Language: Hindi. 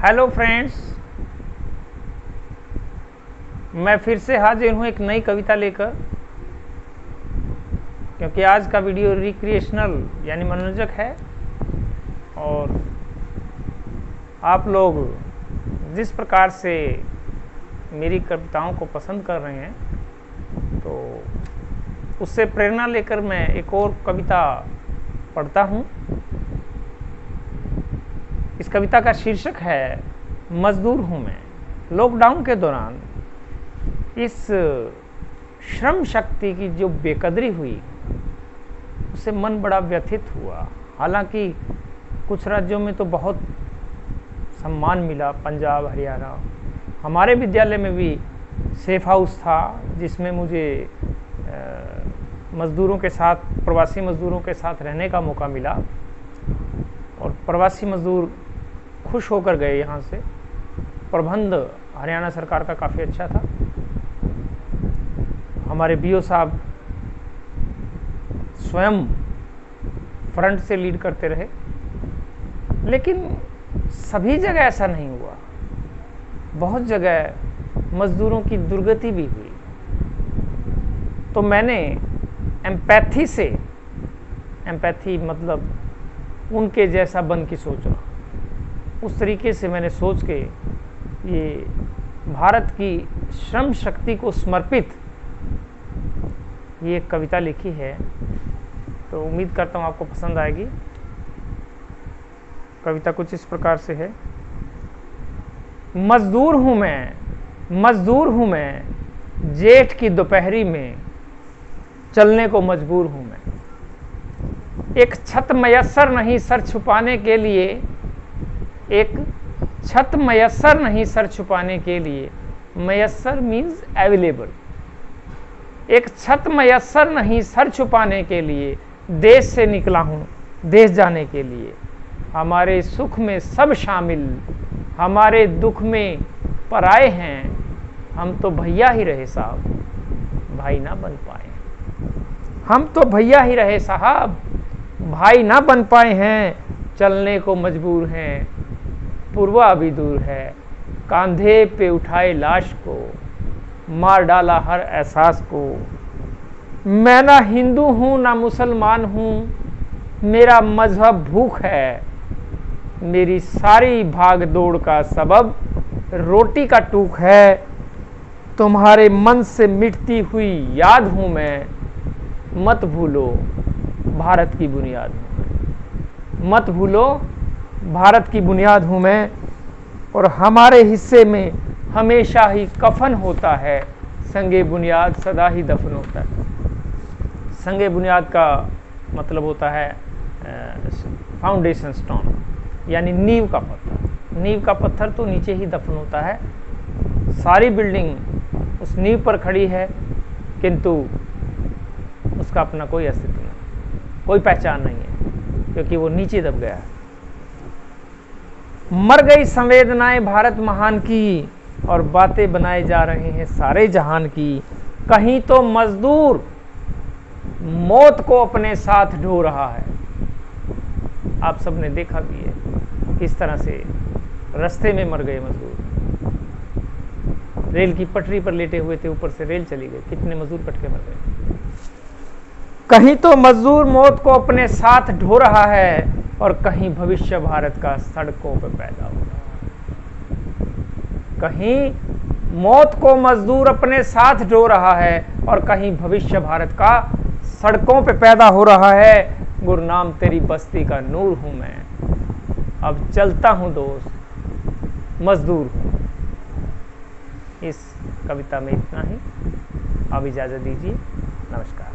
हेलो फ्रेंड्स, मैं फिर से हाजिर हूँ एक नई कविता लेकर। क्योंकि आज का वीडियो रिक्रिएशनल यानी मनोरंजक है और आप लोग जिस प्रकार से मेरी कविताओं को पसंद कर रहे हैं तो उससे प्रेरणा लेकर मैं एक और कविता पढ़ता हूँ। इस कविता का शीर्षक है मजदूर हूँ मैं। लॉकडाउन के दौरान इस श्रम शक्ति की जो बेकदरी हुई उससे मन बड़ा व्यथित हुआ। हालांकि कुछ राज्यों में तो बहुत सम्मान मिला, पंजाब, हरियाणा। हमारे विद्यालय में भी सेफ हाउस था जिसमें मुझे मज़दूरों के साथ, प्रवासी मज़दूरों के साथ रहने का मौका मिला और प्रवासी मज़दूर खुश होकर गए यहाँ से। प्रबंध हरियाणा सरकार का काफ़ी अच्छा था। हमारे बीओ साहब स्वयं फ्रंट से लीड करते रहे, लेकिन सभी जगह ऐसा नहीं हुआ। बहुत जगह मज़दूरों की दुर्गति भी हुई। तो मैंने एम्पैथी मतलब उनके जैसा बन के सोचा। उस तरीके से मैंने सोच के ये भारत की श्रम शक्ति को समर्पित ये कविता लिखी है। तो उम्मीद करता हूँ आपको पसंद आएगी। कविता कुछ इस प्रकार से है। मजदूर हूँ मैं, जेठ की दोपहरी में चलने को मजबूर हूँ मैं। एक छत मयस्सर नहीं सर छुपाने के लिए, एक छत मयस्सर नहीं सर छुपाने के लिए। मयस्सर मीन्स अवेलेबल। एक छत मयस्सर नहीं सर छुपाने के लिए देश से निकला हूँ देश जाने के लिए। हमारे सुख में सब शामिल, हमारे दुख में पराए हैं। हम तो भैया ही रहे साहब, भाई ना बन पाए। हम तो भैया ही रहे साहब, भाई ना बन पाए हैं। चलने को मजबूर हैं, पूर्वा अभी दूर है। कांधे पे उठाए लाश को, मार डाला हर एहसास को। मैं ना हिंदू हूँ ना मुसलमान हूँ, मेरा मजहब भूख है। मेरी सारी भाग दौड़ का सबब रोटी का टूक है। तुम्हारे मन से मिटती हुई याद हूँ मैं, मत भूलो भारत की बुनियाद हूँ मैं। मत भूलो भारत की बुनियाद हूँ मैं। और हमारे हिस्से में हमेशा ही कफन होता है, संगे बुनियाद सदा ही दफन होता है। संगे बुनियाद का मतलब होता है फाउंडेशन स्टोन, यानी नींव का पत्थर। नींव का पत्थर तो नीचे ही दफन होता है। सारी बिल्डिंग उस नींव पर खड़ी है किंतु उसका अपना कोई अस्तित्व नहीं, कोई पहचान नहीं है, क्योंकि वो नीचे दब गया है। मर गई संवेदनाएं भारत महान की और बातें बनाए जा रहे हैं सारे जहान की। कहीं तो मजदूर मौत को अपने साथ ढो रहा है। आप सबने देखा भी है किस तरह से रास्ते में मर गए मजदूर। रेल की पटरी पर लेटे हुए थे, ऊपर से रेल चली गई, कितने मजदूर कट के मर गए। कहीं तो मजदूर मौत को अपने साथ ढो रहा है और कहीं भविष्य भारत का सड़कों पर पैदा हो रहा है। कहीं मौत को मजदूर अपने साथ ढो रहा है और कहीं भविष्य भारत का सड़कों पे पैदा हो रहा है। गुरनाम तेरी बस्ती का नूर हूं मैं, अब चलता हूं दोस्त, मजदूर हूं। इस कविता में इतना ही। अब इजाजत दीजिए। नमस्कार।